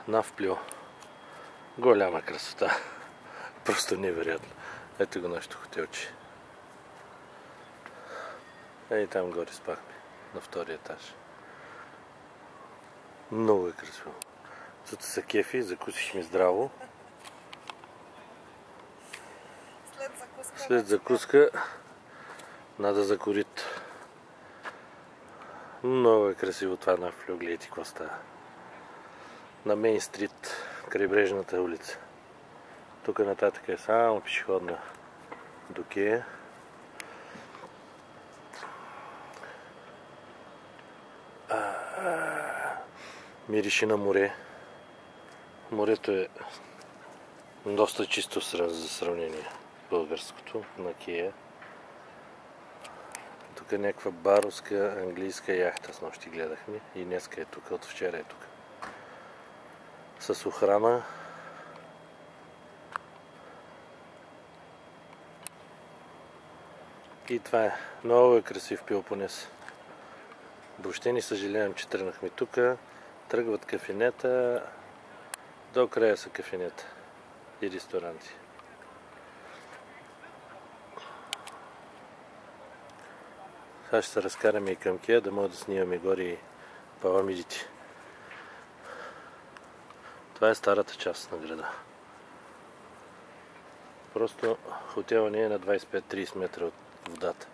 Навплио. Голяма красота. Просто невероятно. Ето го нашето хотелче. Ей там горе спахме. На втория етаж. Много е красиво. Тук са кефи, закусихме здраво. След закуска надо за корит. Много е красиво това Навплио. Гледайте какво става. На Мейн Стрит, крайбрежната улица. Тук нататък е само пешеходна до Кея. Мирише на море. Морето е доста чисто за сравнение българското на Кея. Тук е някаква баровска английска яхта, с нощи гледахме и днеска е тук, от вчера е тук. С охрана. И това е. Много е красив Пелопонес. Въобще не съжалявам, че тръгнахме тук. Тръгват кафенета. До края са кафенета и ресторанти. Сега ще се разкараме и към Кея, да може да снимаме горе и паламидите. Това е старата част на града. Просто хотела не е на 25-30 метра от водата.